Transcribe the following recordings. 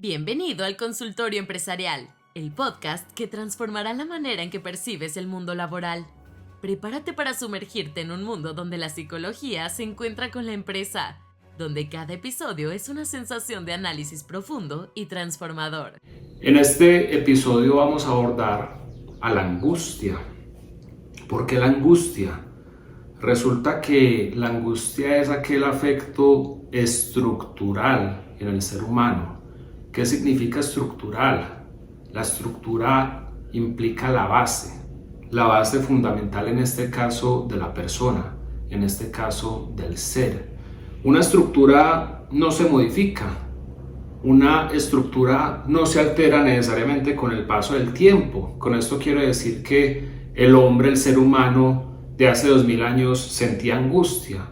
Bienvenido al Consultorio Empresarial, el podcast que transformará la manera en que percibes el mundo laboral. Prepárate para sumergirte en un mundo donde la psicología se encuentra con la empresa, donde cada episodio es una sensación de análisis profundo y transformador. En este episodio vamos a abordar a la angustia. ¿Por qué la angustia? Resulta que la angustia es aquel afecto estructural en el ser humano. ¿Qué significa estructural? La estructura implica la base fundamental en este caso de la persona, en este caso del ser. Una estructura no se modifica, una estructura no se altera necesariamente con el paso del tiempo. Con esto quiero decir que el hombre, el ser humano de hace 2000 años sentía angustia.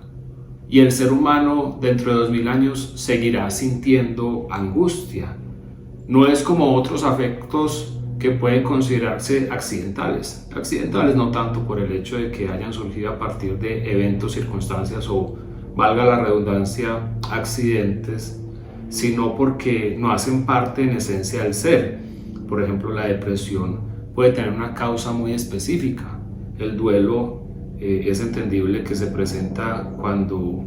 Y el ser humano dentro de 2000 años seguirá sintiendo angustia. No es como otros afectos que pueden considerarse accidentales. Accidentales no tanto por el hecho de que hayan surgido a partir de eventos, circunstancias o, valga la redundancia, accidentes, sino porque no hacen parte en esencia del ser. Por ejemplo, la depresión puede tener una causa muy específica. El duelo es entendible que se presenta cuando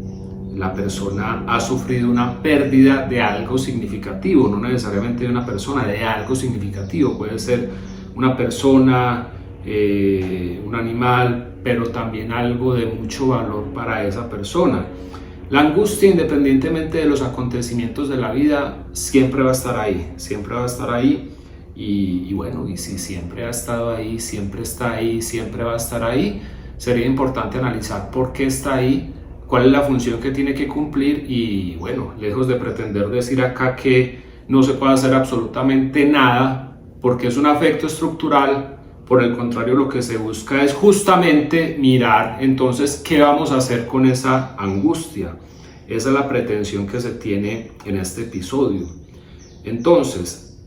la persona ha sufrido una pérdida de algo significativo, no necesariamente de una persona, de algo significativo. Puede ser una persona, un animal, pero también algo de mucho valor para esa persona. La angustia, independientemente de los acontecimientos de la vida, siempre va a estar ahí, siempre va a estar ahí. Y bueno, y si siempre ha estado ahí, siempre está ahí, siempre va a estar ahí, sería importante analizar por qué está ahí, cuál es la función que tiene que cumplir y bueno, lejos de pretender decir acá que no se puede hacer absolutamente nada porque es un afecto estructural, por el contrario lo que se busca es justamente mirar entonces qué vamos a hacer con esa angustia. Esa es la pretensión que se tiene en este episodio. Entonces,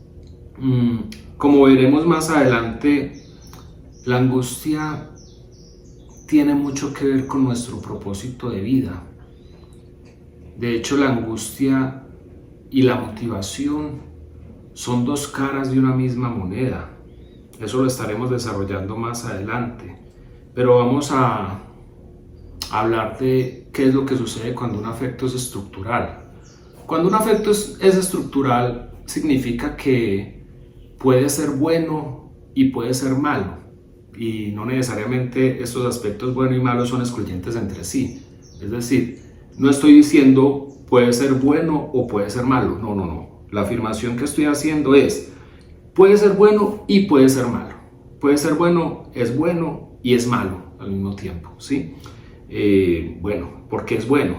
como veremos más adelante, la angustia tiene mucho que ver con nuestro propósito de vida. De hecho, la angustia y la motivación son dos caras de una misma moneda. Eso lo estaremos desarrollando más adelante. Pero vamos a hablar de qué es lo que sucede cuando un afecto es estructural. Cuando un afecto es estructural, significa que puede ser bueno y puede ser malo. Y no necesariamente estos aspectos bueno y malo son excluyentes entre sí. Es decir, no estoy diciendo puede ser bueno o puede ser malo. No. La afirmación que estoy haciendo es puede ser bueno y puede ser malo. Puede ser bueno y es malo al mismo tiempo, ¿sí? Bueno, ¿por qué es bueno?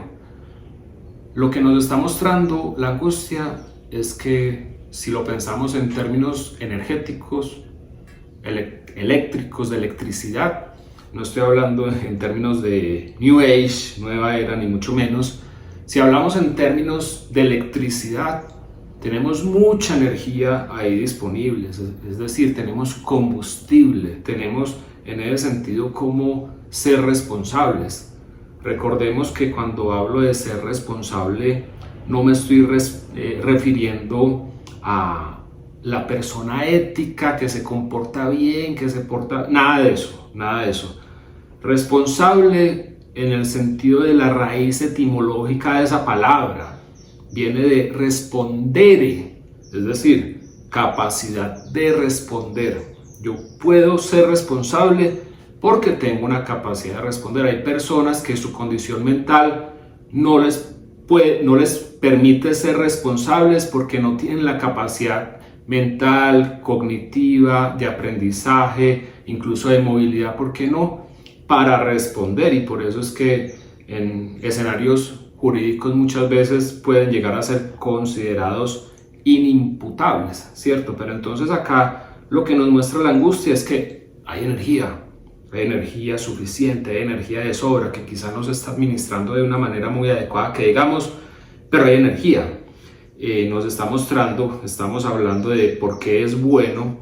Lo que nos está mostrando la angustia es que si lo pensamos en términos energéticos, eléctricos, de electricidad, no estoy hablando en términos de New Age, nueva era, ni mucho menos. Si hablamos en términos de electricidad, tenemos mucha energía ahí disponible, es decir, tenemos combustible, tenemos en ese sentido cómo ser responsables. Recordemos que cuando hablo de ser responsable, no me estoy refiriendo a la persona ética que se comporta bien, que se porta... Nada de eso. Responsable en el sentido de la raíz etimológica de esa palabra. Viene de respondere, es decir, capacidad de responder. Yo puedo ser responsable porque tengo una capacidad de responder. Hay personas que su condición mental no les permite ser responsables porque no tienen la capacidad mental, cognitiva, de aprendizaje, incluso de movilidad, ¿por qué no?, para responder. Y por eso es que en escenarios jurídicos muchas veces pueden llegar a ser considerados inimputables, ¿cierto? Pero entonces acá lo que nos muestra la angustia es que hay energía suficiente, hay energía de sobra que quizá no se está administrando de una manera muy adecuada, que digamos, pero hay energía. Nos está mostrando, estamos hablando de por qué es bueno,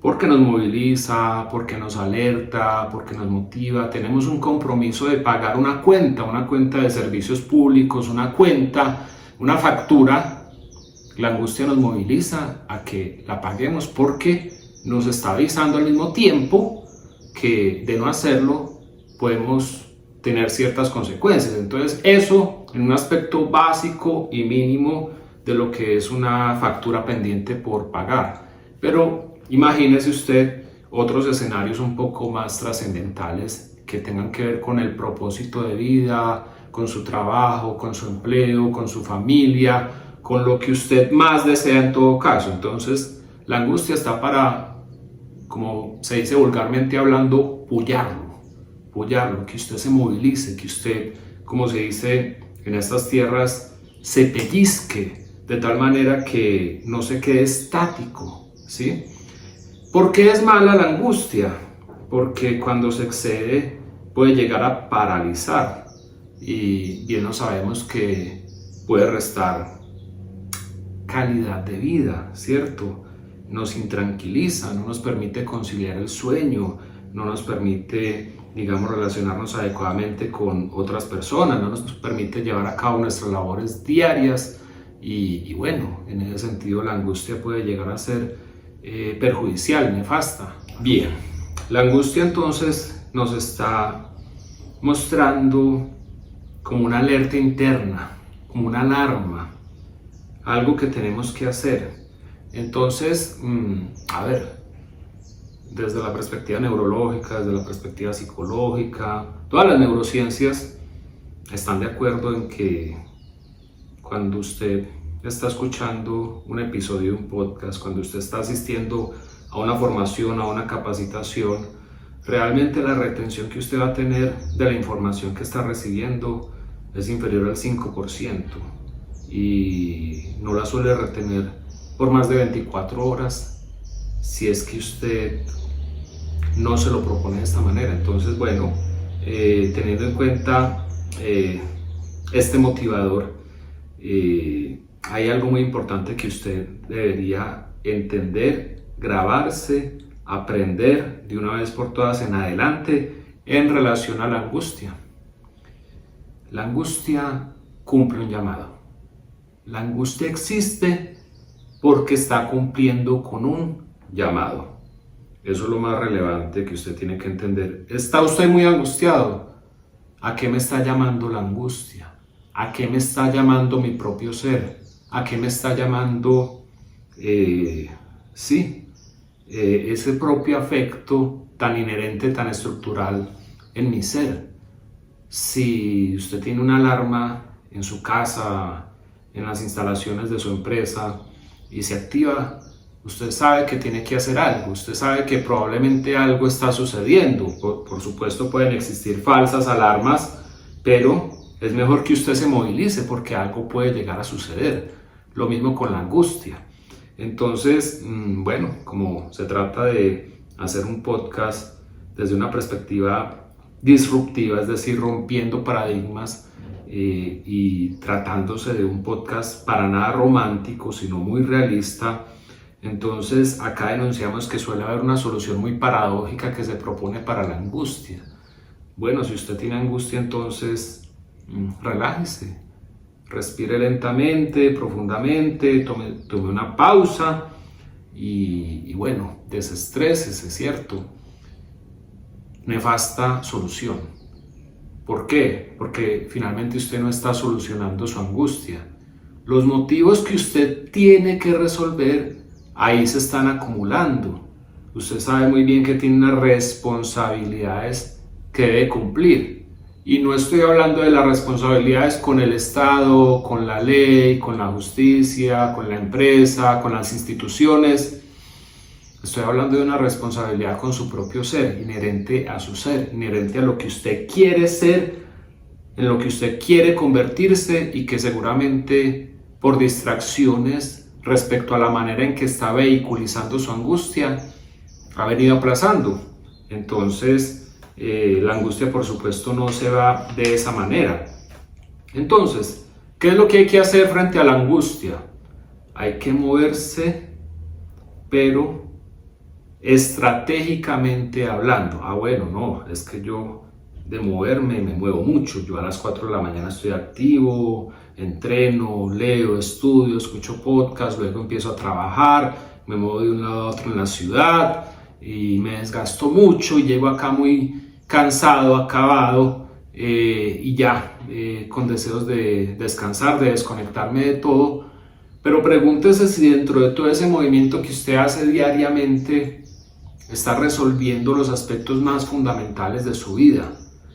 porque nos moviliza, porque nos alerta, porque nos motiva. Tenemos un compromiso de pagar una cuenta de servicios públicos, una factura La angustia nos moviliza a que la paguemos porque nos está avisando al mismo tiempo que de no hacerlo podemos tener ciertas consecuencias. Entonces eso en un aspecto básico y mínimo de lo que es una factura pendiente por pagar. Pero imagínese usted otros escenarios un poco más trascendentales que tengan que ver con el propósito de vida, con su trabajo, con su empleo, con su familia, con lo que usted más desea en todo caso. Entonces la angustia está para, como se dice vulgarmente hablando, pullarlo, que usted se movilice, que usted, como se dice en estas tierras, se pellizque de tal manera que no se quede estático, ¿sí? ¿Por qué es mala la angustia? Porque cuando se excede puede llegar a paralizar y bien lo sabemos que puede restar calidad de vida, ¿cierto? Nos intranquiliza, no nos permite conciliar el sueño, no nos permite, digamos, relacionarnos adecuadamente con otras personas, no nos permite llevar a cabo nuestras labores diarias y bueno, en ese sentido la angustia puede llegar a ser perjudicial, nefasta. Bien, la angustia entonces nos está mostrando como una alerta interna, como una alarma, algo que tenemos que hacer. Entonces, a ver, desde la perspectiva neurológica, desde la perspectiva psicológica, todas las neurociencias están de acuerdo en que cuando usted está escuchando un episodio de un podcast, cuando usted está asistiendo a una formación, a una capacitación, realmente la retención que usted va a tener de la información que está recibiendo es inferior al 5% y no la suele retener por más de 24 horas si es que usted no se lo propone de esta manera. Entonces, bueno, teniendo en cuenta este motivador, hay algo muy importante que usted debería entender, grabarse, aprender de una vez por todas en adelante en relación a la angustia. La angustia cumple un llamado. La angustia existe porque está cumpliendo con un llamado. Eso es lo más relevante que usted tiene que entender. ¿Está usted muy angustiado? ¿A qué me está llamando la angustia? ¿A qué me está llamando mi propio ser? ¿A qué me está llamando, ese propio afecto tan inherente, tan estructural en mi ser? Si usted tiene una alarma en su casa, en las instalaciones de su empresa y se activa, usted sabe que tiene que hacer algo, usted sabe que probablemente algo está sucediendo. Por supuesto pueden existir falsas alarmas, pero es mejor que usted se movilice porque algo puede llegar a suceder. Lo mismo con la angustia. Entonces, bueno, como se trata de hacer un podcast desde una perspectiva disruptiva, es decir, rompiendo paradigmas y tratándose de un podcast para nada romántico, sino muy realista, entonces acá denunciamos que suele haber una solución muy paradójica que se propone para la angustia. Bueno, si usted tiene angustia, entonces relájese. Respire lentamente, profundamente, tome una pausa y bueno, desestrésese, ¿cierto? Nefasta solución. ¿Por qué? Porque finalmente usted no está solucionando su angustia. Los motivos que usted tiene que resolver ahí se están acumulando. Usted sabe muy bien que tiene unas responsabilidades que debe cumplir. Y no estoy hablando de las responsabilidades con el Estado, con la ley, con la justicia, con la empresa, con las instituciones. Estoy hablando de una responsabilidad con su propio ser, inherente a su ser, inherente a lo que usted quiere ser, en lo que usted quiere convertirse y que seguramente por distracciones respecto a la manera en que está vehiculizando su angustia ha venido aplazando. Entonces, la angustia, por supuesto, no se va de esa manera. Entonces, ¿qué es lo que hay que hacer frente a la angustia? Hay que moverse, pero estratégicamente hablando. Bueno, no, es que yo de moverme, me muevo mucho. Yo a las 4 de la mañana estoy activo, entreno, leo, estudio, escucho podcast, luego empiezo a trabajar, me muevo de un lado a otro en la ciudad y me desgasto mucho y llego acá muy cansado, acabado y ya con deseos de descansar, de desconectarme de todo. Pero pregúntese si dentro de todo ese movimiento que usted hace diariamente está resolviendo los aspectos más fundamentales de su vida,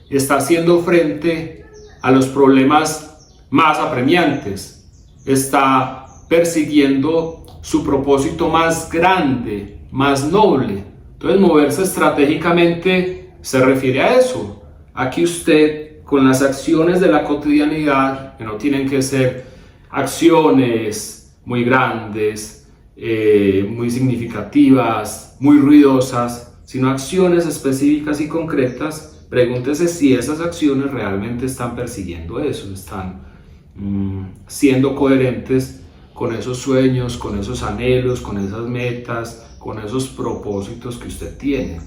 está haciendo frente a los problemas más apremiantes, está persiguiendo su propósito más grande, más noble. Entonces, moverse estratégicamente se refiere a eso, a que usted con las acciones de la cotidianidad, que no tienen que ser acciones muy grandes, muy significativas, muy ruidosas, sino acciones específicas y concretas, pregúntese si esas acciones realmente están persiguiendo eso, están siendo coherentes con esos sueños, con esos anhelos, con esas metas, con esos propósitos que usted tiene.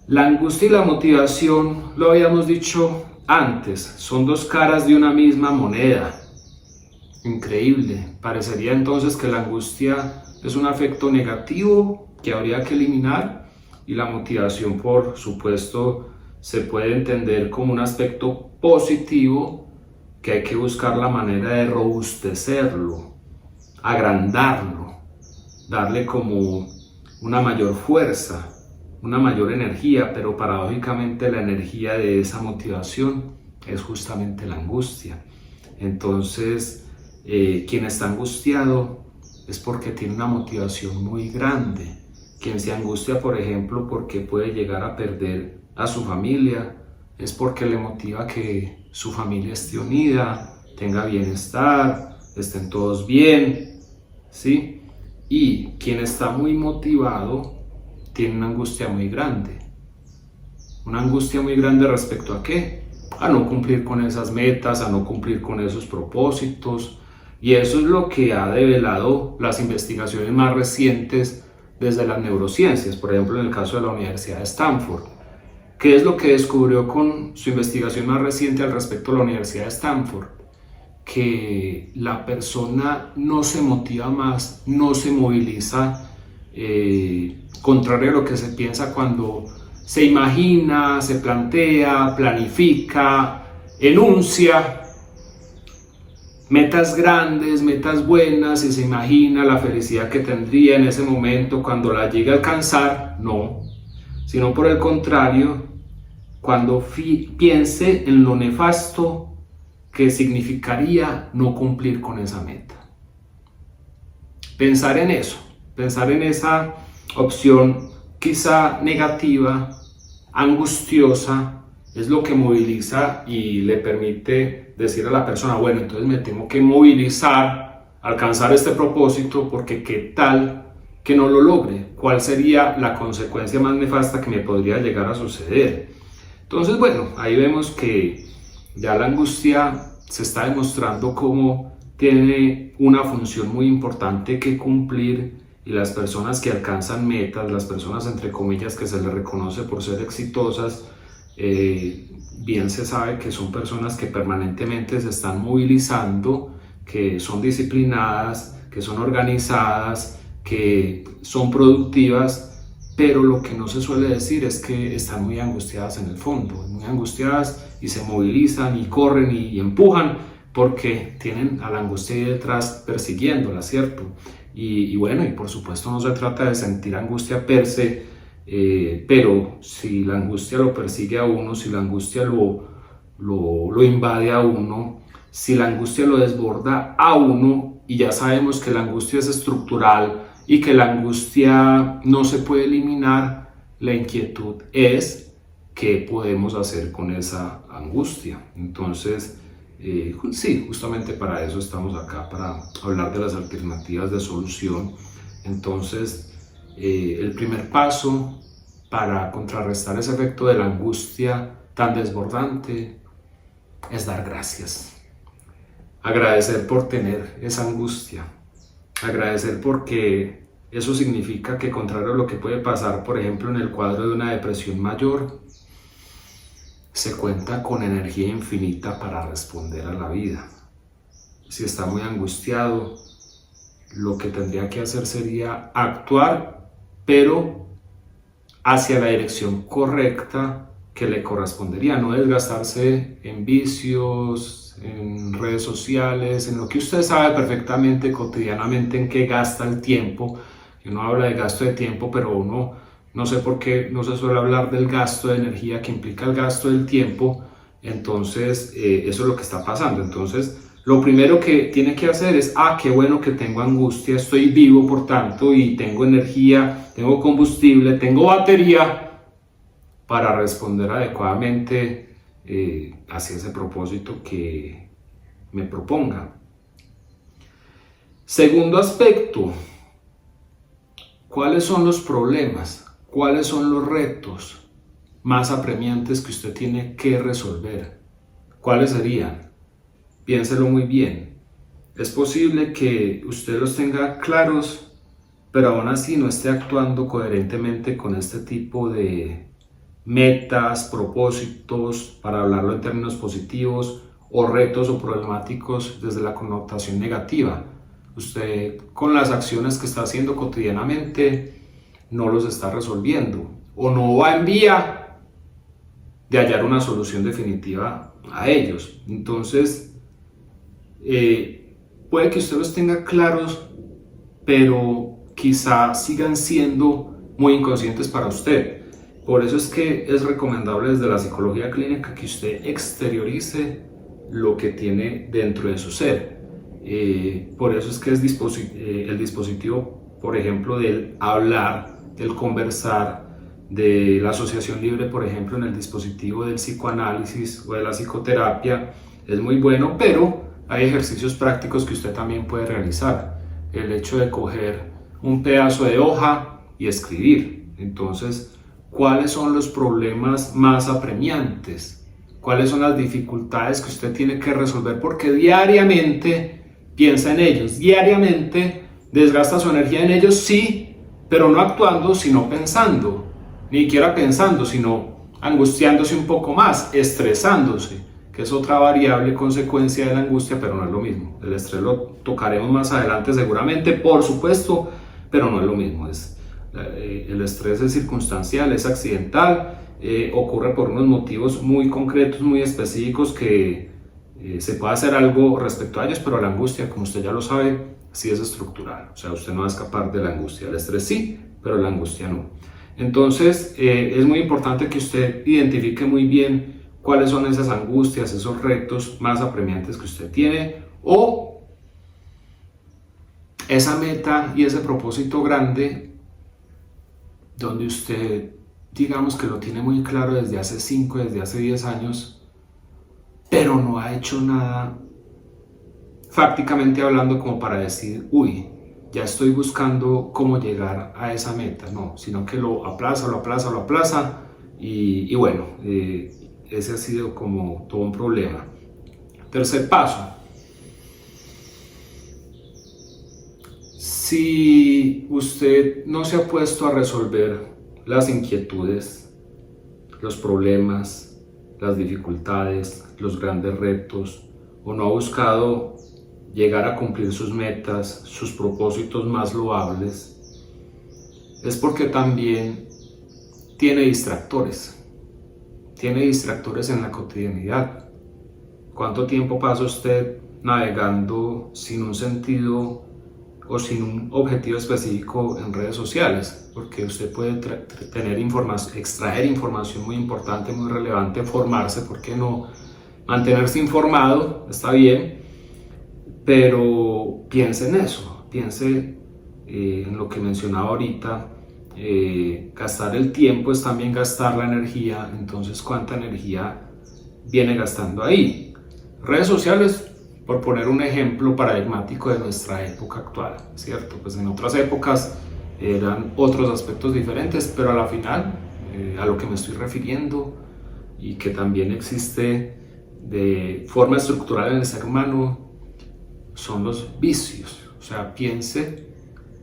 La angustia y la motivación, lo habíamos dicho antes, son dos caras de una misma moneda. Increíble. Parecería entonces que la angustia es un afecto negativo que habría que eliminar y la motivación, por supuesto, se puede entender como un aspecto positivo que hay que buscar la manera de robustecerlo, agrandarlo, darle como una mayor fuerza, una mayor energía, pero paradójicamente la energía de esa motivación es justamente la angustia. Entonces, quien está angustiado es porque tiene una motivación muy grande. Quien se angustia, por ejemplo, porque puede llegar a perder a su familia, es porque le motiva que su familia esté unida, tenga bienestar, estén todos bien, ¿sí? Y quien está muy motivado tiene una angustia muy grande. Una angustia muy grande respecto a ¿qué? A no cumplir con esas metas, a no cumplir con esos propósitos. Y eso es lo que ha develado las investigaciones más recientes desde las neurociencias, por ejemplo en el caso de la Universidad de Stanford. ¿Qué es lo que descubrió con su investigación más reciente al respecto de la Universidad de Stanford? Que la persona no se motiva más, no se moviliza, contrario a lo que se piensa cuando se imagina, se plantea, planifica, enuncia metas grandes, metas buenas y se imagina la felicidad que tendría en ese momento cuando la llegue a alcanzar. No, sino por el contrario, cuando piense en lo nefasto que significaría no cumplir con esa meta. Pensar en eso, pensar en esa opción quizá negativa, angustiosa, es lo que moviliza y le permite decir a la persona, bueno, entonces me tengo que movilizar, alcanzar este propósito, porque qué tal que no lo logre, cuál sería la consecuencia más nefasta que me podría llegar a suceder. Entonces, bueno, ahí vemos que ya la angustia se está demostrando cómo tiene una función muy importante que cumplir, y las personas que alcanzan metas, las personas entre comillas que se les reconoce por ser exitosas, bien se sabe que son personas que permanentemente se están movilizando, que son disciplinadas, que son organizadas, que son productivas, pero lo que no se suele decir es que están muy angustiadas en el fondo, muy angustiadas y se movilizan y corren y empujan porque tienen a la angustia ahí detrás persiguiéndola, ¿cierto? Y bueno, y por supuesto no se trata de sentir angustia per se, pero si la angustia lo persigue a uno, si la angustia lo invade a uno, si la angustia lo desborda a uno, y ya sabemos que la angustia es estructural y que la angustia no se puede eliminar, la inquietud es qué podemos hacer con esa angustia. Entonces, sí, justamente para eso estamos acá, para hablar de las alternativas de solución. Entonces, el primer paso para contrarrestar ese efecto de la angustia tan desbordante es dar gracias. Agradecer por tener esa angustia. Agradecer porque eso significa que, contrario a lo que puede pasar, por ejemplo, en el cuadro de una depresión mayor, se cuenta con energía infinita para responder a la vida. Si está muy angustiado, lo que tendría que hacer sería actuar, pero hacia la dirección correcta que le correspondería, no desgastarse en vicios, en redes sociales, en lo que usted sabe perfectamente cotidianamente en qué gasta el tiempo. Uno habla de gasto de tiempo, pero uno no sé por qué no se suele hablar del gasto de energía que implica el gasto del tiempo. Entonces eso es lo que está pasando. Entonces lo primero que tiene que hacer es, qué bueno que tengo angustia, estoy vivo por tanto y tengo energía, tengo combustible, tengo batería para responder adecuadamente hacia ese propósito que me proponga. Segundo aspecto, ¿cuáles son los problemas? ¿Cuáles son los retos más apremiantes que usted tiene que resolver? ¿Cuáles serían? Piénselo muy bien. Es posible que usted los tenga claros, pero aún así no esté actuando coherentemente con este tipo de metas, propósitos, para hablarlo en términos positivos, o retos o problemáticos desde la connotación negativa. Usted con las acciones que está haciendo cotidianamente no los está resolviendo o no va en vía de hallar una solución definitiva a ellos. Entonces puede que usted los tenga claros, pero quizá sigan siendo muy inconscientes para usted. Por eso es que es recomendable desde la psicología clínica que usted exteriorice lo que tiene dentro de su ser. Por eso es que es el dispositivo, por ejemplo, del hablar, del conversar, de la asociación libre, por ejemplo, en el dispositivo del psicoanálisis o de la psicoterapia, es muy bueno, pero hay ejercicios prácticos que usted también puede realizar. El hecho de coger un pedazo de hoja y escribir. Entonces, ¿cuáles son los problemas más apremiantes? ¿Cuáles son las dificultades que usted tiene que resolver? Porque diariamente piensa en ellos, diariamente desgasta su energía en ellos, sí, pero no actuando, sino pensando. Ni siquiera pensando, sino angustiándose un poco más, estresándose, que es otra variable consecuencia de la angustia, pero no es lo mismo. El estrés lo tocaremos más adelante seguramente, por supuesto, pero no es lo mismo. El estrés es circunstancial, es accidental, ocurre por unos motivos muy concretos, muy específicos que se puede hacer algo respecto a ellos, pero la angustia, como usted ya lo sabe, sí es estructural. O sea, usted no va a escapar de la angustia. El estrés sí, pero la angustia no. Entonces, es muy importante que usted identifique muy bien cuáles son esas angustias, esos retos más apremiantes que usted tiene, o esa meta y ese propósito grande donde usted, digamos que lo tiene muy claro desde hace 5, desde hace 10 años, pero no ha hecho nada fácticamente hablando como para decir, uy, ya estoy buscando cómo llegar a esa meta, no, sino que lo aplaza y bueno, ese ha sido como todo un problema. Tercer paso, si usted no se ha puesto a resolver las inquietudes, los problemas, las dificultades, los grandes retos, o no ha buscado llegar a cumplir sus metas, sus propósitos más loables, es porque también tiene distractores en la cotidianidad. ¿Cuánto tiempo pasa usted navegando sin un sentido o sin un objetivo específico en redes sociales? Porque usted puede extraer información muy importante, muy relevante, formarse, ¿por qué no? Mantenerse informado, está bien, pero piense en eso, piense en lo que mencionaba ahorita. Gastar el tiempo es también gastar la energía. Entonces, ¿cuánta energía viene gastando ahí? Redes sociales, por poner un ejemplo paradigmático de nuestra época actual, ¿cierto? Pues en otras épocas eran otros aspectos diferentes, pero a la final, a lo que me estoy refiriendo y que también existe de forma estructural en el ser humano, son los vicios. O sea, piense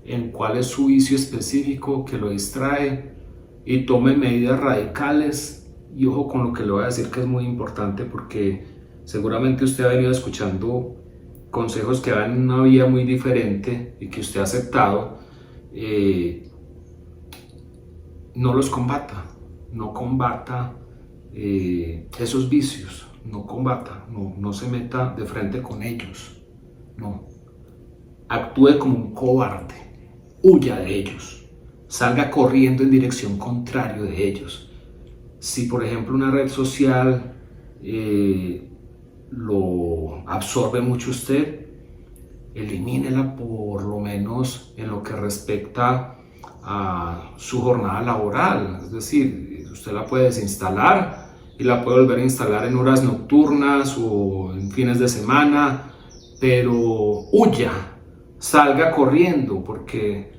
en cuál es su vicio específico que lo distrae y tome medidas radicales y ojo con lo que le voy a decir, que es muy importante, porque seguramente usted ha venido escuchando consejos que van en una vía muy diferente y que usted ha aceptado. No los combata, no combata esos vicios, no se meta de frente con ellos, no. Actúe como un cobarde, huya de ellos, salga corriendo en dirección contraria de ellos. Si por ejemplo una red social lo absorbe mucho usted, elimínela por lo menos en lo que respecta a su jornada laboral. Es decir, usted la puede desinstalar y la puede volver a instalar en horas nocturnas o en fines de semana, pero huya, salga corriendo, porque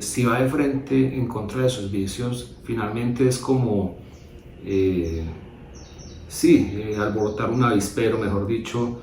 si va de frente en contra de sus vicios, finalmente es como alborotar un avispero, mejor dicho.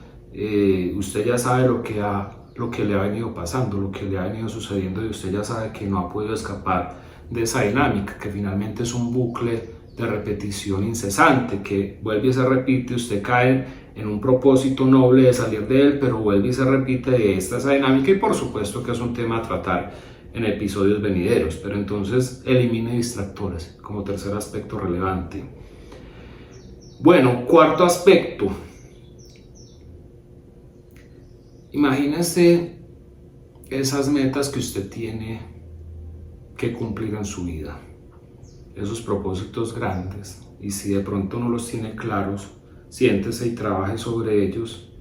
Usted ya sabe lo que le ha venido pasando, lo que le ha venido sucediendo, y usted ya sabe que no ha podido escapar de esa dinámica, que finalmente es un bucle de repetición incesante, que vuelve y se repite. Usted cae en un propósito noble de salir de él, pero vuelve y se repite de esa dinámica, y por supuesto que es un tema a tratar en episodios venideros. Pero entonces elimine distractores como tercer aspecto relevante. Bueno, cuarto aspecto. Imagínese esas metas que usted tiene que cumplir en su vida, esos propósitos grandes, y si de pronto no los tiene claros, siéntese y trabaje sobre ellos.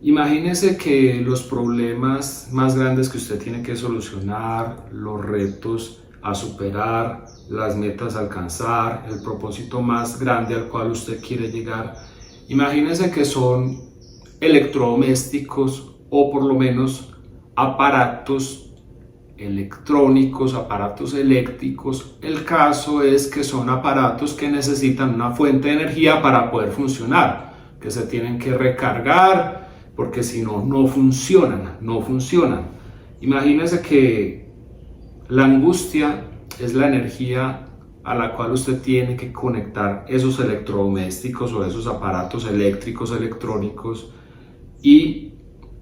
Imagínese que los problemas más grandes que usted tiene que solucionar, los retos a superar, las metas a alcanzar, el propósito más grande al cual usted quiere llegar, imagínese que son electrodomésticos, o por lo menos aparatos electrónicos, aparatos eléctricos. El caso es que son aparatos que necesitan una fuente de energía para poder funcionar, que se tienen que recargar, porque si no, no funcionan. Imagínese que la angustia es la energía a la cual usted tiene que conectar esos electrodomésticos o esos aparatos eléctricos, electrónicos, y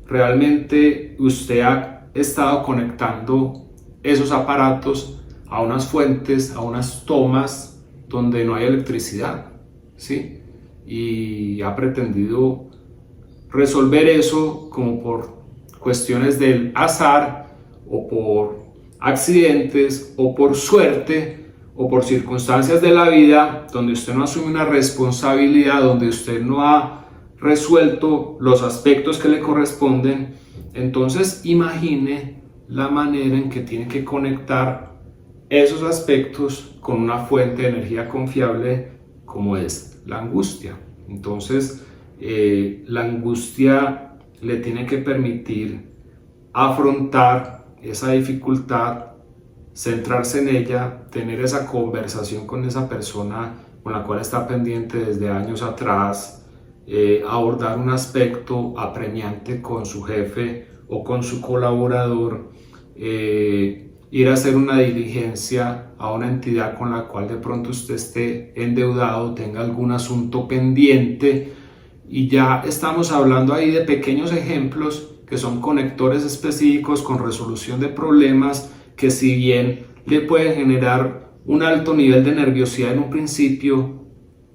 realmente usted ha estado conectando esos aparatos a unas fuentes, a unas tomas donde no hay electricidad, ¿sí? Y ha pretendido resolver eso como por cuestiones del azar, o por accidentes, o por suerte, o por circunstancias de la vida, donde usted no asume una responsabilidad, donde usted no ha resuelto los aspectos que le corresponden. Entonces imagine la manera en que tiene que conectar esos aspectos con una fuente de energía confiable, como es la angustia. Entonces la angustia le tiene que permitir afrontar esa dificultad, centrarse en ella, tener esa conversación con esa persona con la cual está pendiente desde años atrás, abordar un aspecto apremiante con su jefe o con su colaborador, ir a hacer una diligencia a una entidad con la cual de pronto usted esté endeudado, tenga algún asunto pendiente, y ya estamos hablando ahí de pequeños ejemplos que son conectores específicos con resolución de problemas, que si bien le pueden generar un alto nivel de nerviosidad en un principio,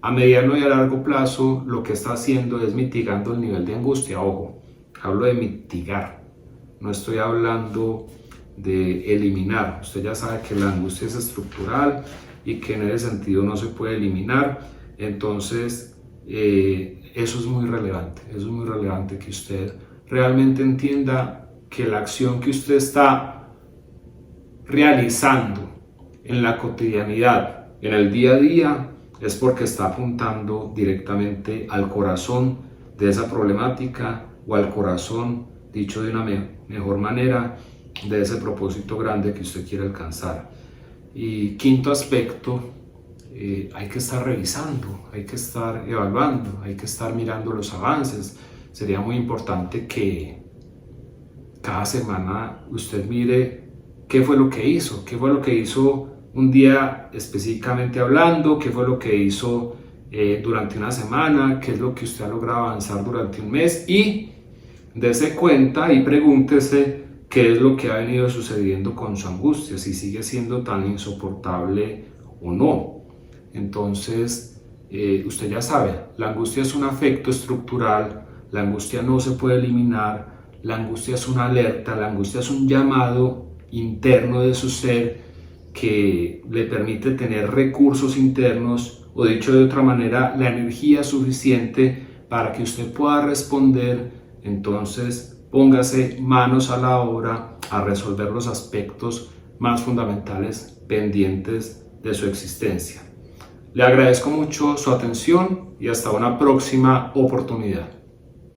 a mediano y a largo plazo lo que está haciendo es mitigando el nivel de angustia. Ojo, hablo de mitigar, no estoy hablando de eliminar. Usted ya sabe que la angustia es estructural y que en ese sentido no se puede eliminar. Entonces eso es muy relevante que usted realmente entienda que la acción que usted está realizando en la cotidianidad, en el día a día, es porque está apuntando directamente al corazón de esa problemática, o al corazón, dicho de una mejor manera, de ese propósito grande que usted quiere alcanzar. Y quinto aspecto, hay que estar revisando, hay que estar evaluando, hay que estar mirando los avances. Sería muy importante que cada semana usted mire qué fue lo que hizo un día específicamente hablando, qué fue lo que hizo durante una semana, qué es lo que usted ha logrado avanzar durante un mes, y dése cuenta y pregúntese qué es lo que ha venido sucediendo con su angustia, si sigue siendo tan insoportable o no. Entonces, usted ya sabe, la angustia es un afecto estructural, la angustia no se puede eliminar, la angustia es una alerta, la angustia es un llamado interno de su ser que le permite tener recursos internos, o dicho de otra manera, la energía suficiente para que usted pueda responder. Entonces, póngase manos a la obra a resolver los aspectos más fundamentales pendientes de su existencia. Le agradezco mucho su atención y hasta una próxima oportunidad.